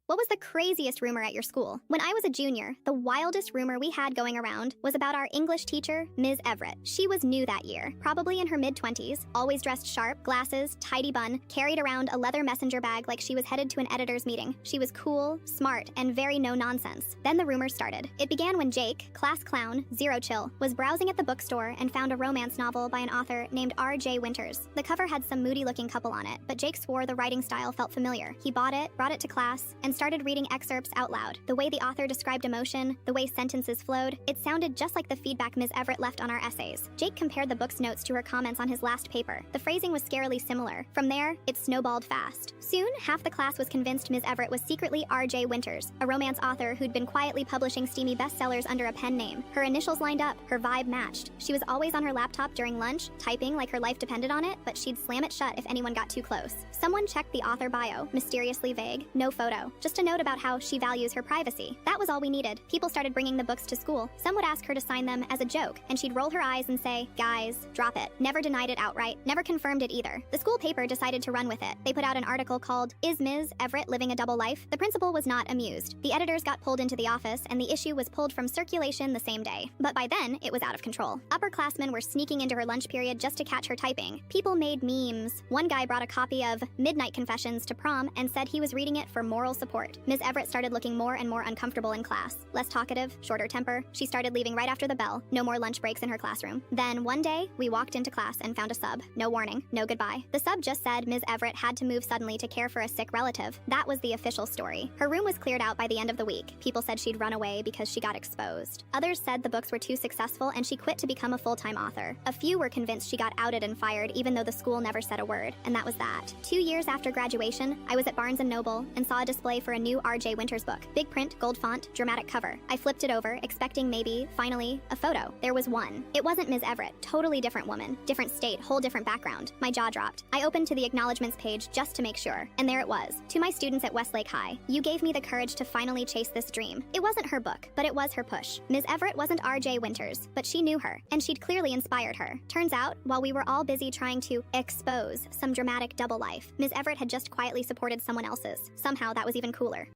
What was the craziest rumor at your school? When I was a junior, the wildest rumor we had going around was about our English teacher, Ms. Everett. She was new that year, probably in her mid-20s, always dressed sharp, glasses, tidy bun, carried around a leather messenger bag like she was headed to an editor's meeting. She was cool, smart, and very no-nonsense. Then the rumor started. It began when Jake, class clown, Zero Chill, was browsing at the bookstore and found a romance novel by an author named R.J. Winters. The cover had some moody-looking couple on it, but Jake swore the writing style felt familiar. He bought it, brought it to class, and started reading excerpts out loud. The way the author described emotion, the way sentences flowed, it sounded just like the feedback Ms. Everett left on our essays. Jake compared the book's notes to her comments on his last paper. The phrasing was scarily similar. From there, it snowballed fast. Soon, half the class was convinced Ms. Everett was secretly R.J. Winters, a romance author who'd been quietly publishing steamy bestsellers under a pen name. Her initials lined up, her vibe matched. She was always on her laptop during lunch, typing like her life depended on it, but she'd slam it shut if anyone got too close. Someone checked the author bio, mysteriously vague, no photo, just a note about how she values her privacy. That was all we needed. People started bringing the books to school. Some would ask her to sign them as a joke, and she'd roll her eyes and say, "Guys, drop it." Never denied it outright, never confirmed it either. The school paper decided to run with it. They put out an article called, "Is Ms. Everett Living a Double Life?" The principal was not amused. The editors got pulled into the office, and the issue was pulled from circulation the same day. But by then, it was out of control. Upperclassmen were sneaking into her lunch period just to catch her typing. People made memes. One guy brought a copy of Midnight Confessions to prom and said he was reading it for moral support. Ms. Everett started looking more and more uncomfortable in class. Less talkative, shorter temper. She started leaving right after the bell. No more lunch breaks in her classroom. Then, one day, we walked into class and found a sub. No warning, no goodbye. The sub just said Ms. Everett had to move suddenly to care for a sick relative. That was the official story. Her room was cleared out by the end of the week. People said she'd run away because she got exposed. Others said the books were too successful and she quit to become a full-time author. A few were convinced she got outed and fired even though the school never said a word. And that was that. 2 years after graduation, I was at Barnes & Noble and saw a display for a new R.J. Winters book. Big print, gold font, dramatic cover. I flipped it over, expecting maybe, finally, a photo. There was one. It wasn't Ms. Everett. Totally different woman. Different state, whole different background. My jaw dropped. I opened to the acknowledgements page just to make sure. And there it was. To my students at Westlake High, you gave me the courage to finally chase this dream. It wasn't her book, but it was her push. Ms. Everett wasn't R.J. Winters, but she knew her, and she'd clearly inspired her. Turns out, while we were all busy trying to expose some dramatic double life, Ms. Everett had just quietly supported someone else's. Somehow that was even cooler.